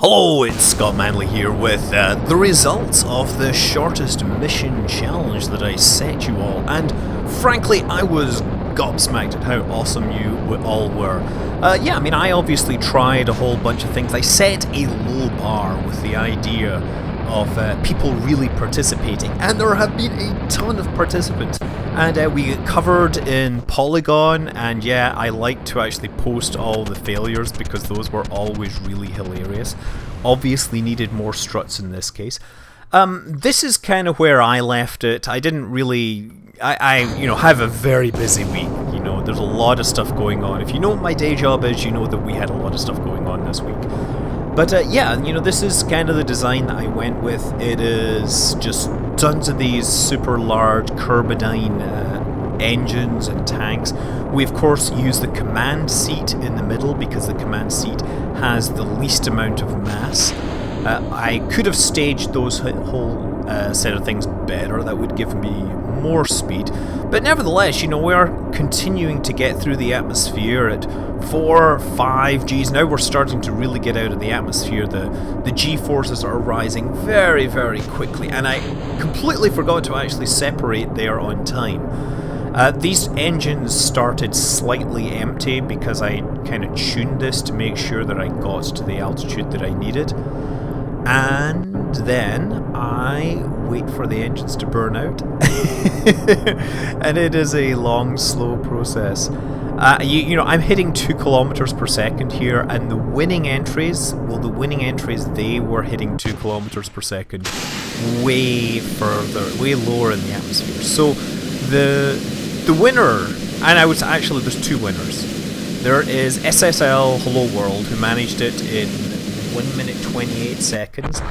Hello, it's Scott Manley here with the results of the shortest mission challenge that I set you all, and frankly I was gobsmacked at how awesome you all were. Yeah, I mean, I obviously tried a whole bunch of things. I set a low bar with the idea of people really participating, and there have been a ton of participants. And we covered in Polygon, and yeah, I like to actually post all the failures because those were always really hilarious. Obviously needed more struts in this case. This is kind of where I left it. I didn't really... I have a very busy week. You know, there's a lot of stuff going on. If you know what my day job is, you know that we had a lot of stuff going on this week. But yeah, you know, this is kind of the design that I went with. It is just tons of these super large Kerbal engines and tanks. We of course use the command seat in the middle because the command seat has the least amount of mass. I could have staged those whole set of things better. That would give me more speed. But nevertheless, you know, we are continuing to get through the atmosphere at 4, 5 Gs. Now we're starting to really get out of the atmosphere. The G-forces are rising very, very quickly. And I completely forgot to actually separate there on time. These engines started slightly empty because I kind of tuned this to make sure that I got to the altitude that I needed. And then I wait for the engines to burn out. And it is a long, slow process. You know, I'm hitting 2 kilometers per second here, and the winning entries, they were hitting 2 kilometers per second way further, way lower in the atmosphere. So the winner, and I would actually, there's 2 winners. There is sslHelloWorld, who managed it in 1 minute 28 seconds,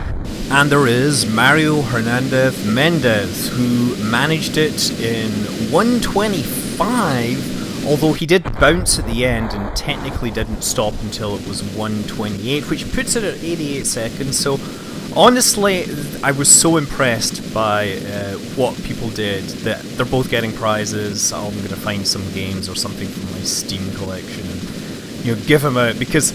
and there is Hernández Méndez, who managed it in 1:25, although he did bounce at the end and technically didn't stop until it was 1:28, which puts it at 88 seconds. So honestly, I was so impressed by what people did that they're both getting prizes. I'm going to find some games or something from my Steam collection and, you know, give them out, because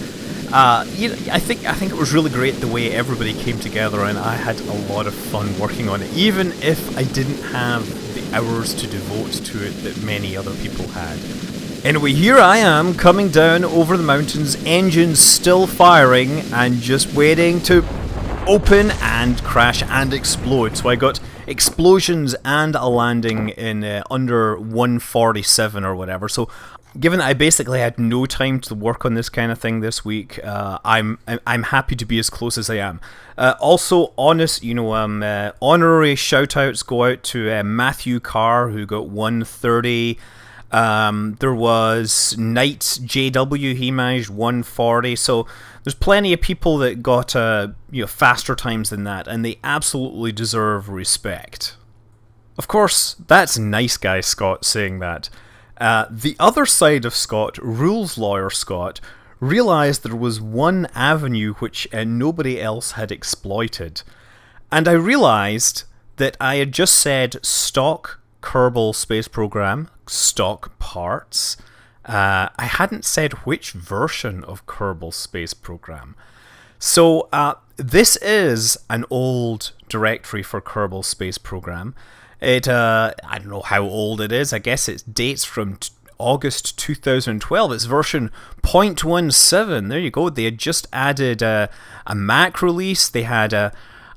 you know, I think it was really great the way everybody came together, and I had a lot of fun working on it, even if I didn't have the hours to devote to it that many other people had. Anyway, here I am coming down over the mountains, engines still firing, and just waiting to open and crash and explode. So I got explosions and a landing in under 1:47 or whatever. So given that I basically had no time to work on this kind of thing this week, I'm happy to be as close as I am. Also, honorary shout-outs go out to Matthew Carr, who got 1:30. There was Knight JW, he managed 1:40. So there's plenty of people that got faster times than that, and they absolutely deserve respect. Of course, that's nice guy Scott saying that. The other side of Scott, rules lawyer Scott, realised there was one avenue which nobody else had exploited. And I realised that I had just said stock Kerbal space program, stock parts. I hadn't said which version of Kerbal space program. So this is an old directory for Kerbal space program. It, I don't know how old it is. I guess it dates from August 2012. It's version 0.17. There you go. They had just added a Mac release. They had a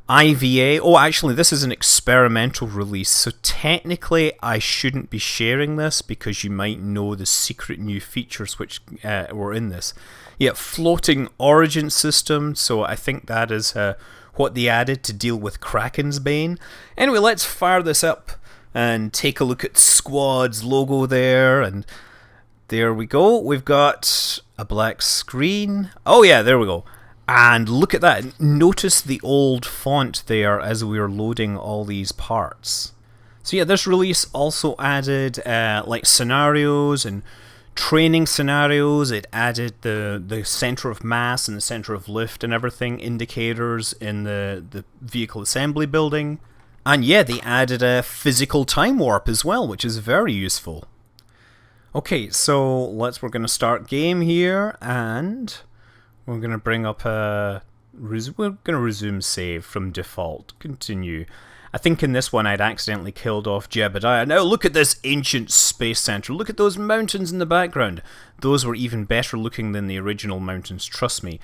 IVA. Oh, actually, this is an experimental release. So technically, I shouldn't be sharing this because you might know the secret new features which were in this. Yeah, floating origin system. So I think that is what they added to deal with Kraken's Bane. Anyway, let's fire this up and take a look at Squad's logo there, and there we go. We've got a black screen. Oh yeah, there we go. And look at that. Notice the old font there as we are loading all these parts. So yeah, this release also added like scenarios and training scenarios. It added the center of mass and the center of lift and everything, indicators in the vehicle assembly building. And yeah, they added a physical time warp as well, which is very useful. Okay, so we're going to start game here, and we're going to bring up we're going to resume save from default. Continue. I think in this one I'd accidentally killed off Jebediah. Now look at this ancient space center. Look at those mountains in the background. Those were even better looking than the original mountains, trust me.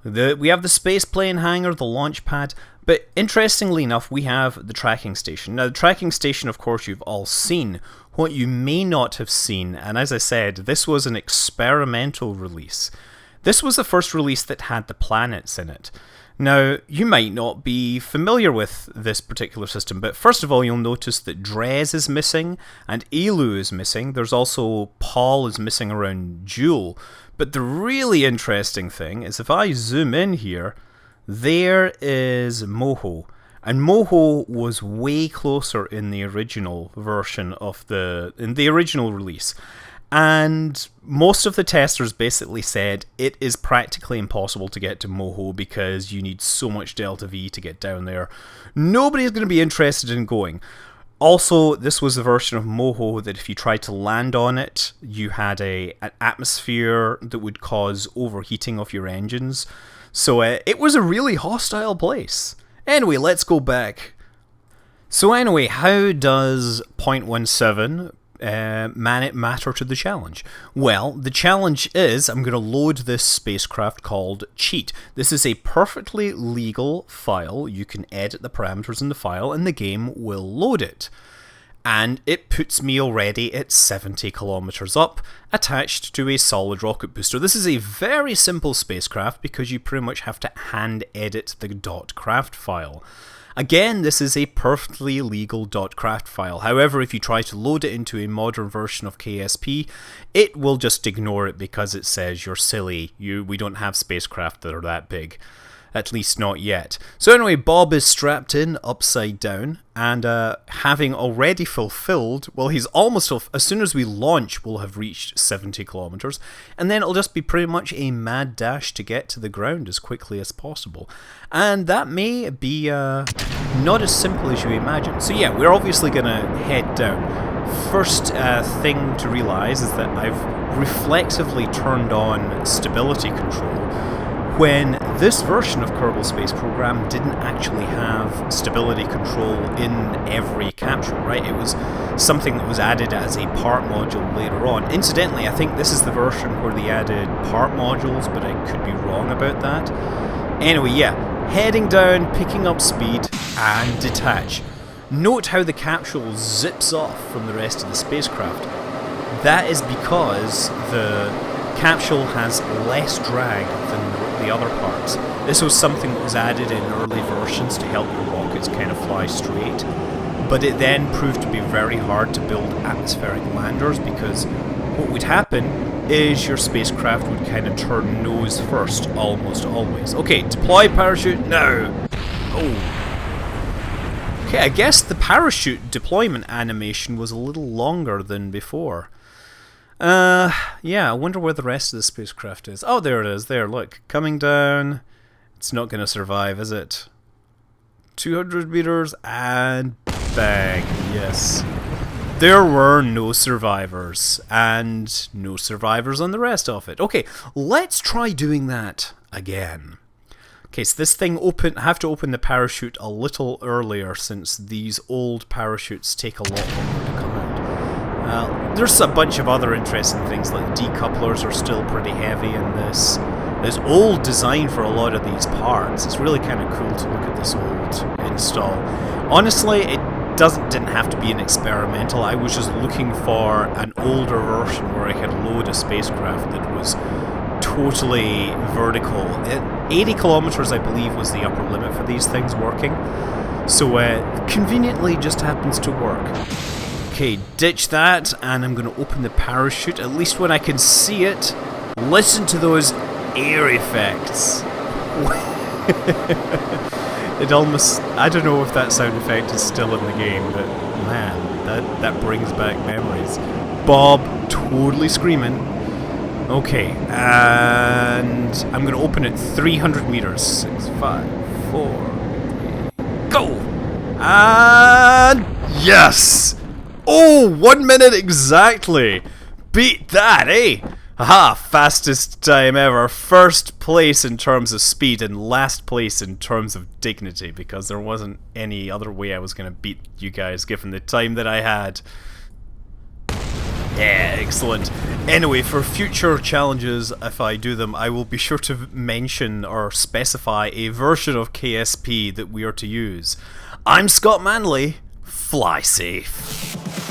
We have the space plane hangar, the launch pad, but interestingly enough we have the tracking station. Now the tracking station, of course, you've all seen. What you may not have seen, and as I said, this was an experimental release. This was the first release that had the planets in it. Now, you might not be familiar with this particular system, but first of all, you'll notice that Drez is missing, and Elu is missing. There's also Paul is missing around Jewel. But the really interesting thing is if I zoom in here, there is Moho. And Moho was way closer in the original version of in the original release. And most of the testers basically said it is practically impossible to get to Moho because you need so much Delta V to get down there. Nobody's going to be interested in going. Also, this was the version of Moho that if you tried to land on it, you had an atmosphere that would cause overheating of your engines. So it was a really hostile place. Anyway, let's go back. So anyway, how does 0.17 matter to the challenge? Well, the challenge is I'm going to load this spacecraft called Cheat. This is a perfectly legal file. You can edit the parameters in the file and the game will load it. And it puts me already at 70 kilometers up, attached to a solid rocket booster. This is a very simple spacecraft because you pretty much have to hand edit the .craft file. Again, this is a perfectly legal .craft file. However, if you try to load it into a modern version of KSP, it will just ignore it because it says you're silly. We don't have spacecraft that are that big. At least not yet. So anyway, Bob is strapped in upside down, and having already fulfilled, well, he's almost, as soon as we launch, we'll have reached 70 kilometers, and then it'll just be pretty much a mad dash to get to the ground as quickly as possible. And that may be not as simple as you imagine. So yeah, we're obviously going to head down. First thing to realize is that I've reflexively turned on stability control, when this version of Kerbal Space Program didn't actually have stability control in every capsule, right? It was something that was added as a part module later on. Incidentally, I think this is the version where they added part modules, but I could be wrong about that. Anyway, yeah, heading down, picking up speed, and detach. Note how the capsule zips off from the rest of the spacecraft. That is because the capsule has less drag than the other parts. This was something that was added in early versions to help your rockets kind of fly straight, but it then proved to be very hard to build atmospheric landers because what would happen is your spacecraft would kind of turn nose first, almost always. Okay, deploy parachute now! Oh. Okay, I guess the parachute deployment animation was a little longer than before. Yeah, I wonder where the rest of the spacecraft is. Oh, there it is. There, look. Coming down. It's not going to survive, is it? 200 meters and bang. Yes. There were no survivors. And no survivors on the rest of it. Okay, let's try doing that again. Okay, so this thing I have to open the parachute a little earlier since these old parachutes take a lot longer to come out. There's a bunch of other interesting things, like decouplers are still pretty heavy in this. There's old design for a lot of these parts. It's really kind of cool to look at this old install. Honestly, it didn't have to be an experimental. I was just looking for an older version where I could load a spacecraft that was totally vertical. 80 kilometers, I believe, was the upper limit for these things working. So conveniently just happens to work. Okay, ditch that, and I'm going to open the parachute, at least when I can see it. Listen to those air effects. It almost... I don't know if that sound effect is still in the game, but man, that brings back memories. Bob totally screaming. Okay, and I'm going to open it 300 meters. 6, 5, 4, 3, go! And yes! Oh, 1 minute exactly! Beat that, eh? Haha, fastest time ever. First place in terms of speed and last place in terms of dignity, because there wasn't any other way I was going to beat you guys given the time that I had. Yeah, excellent. Anyway, for future challenges, if I do them, I will be sure to mention or specify a version of KSP that we are to use. I'm Scott Manley. Fly safe.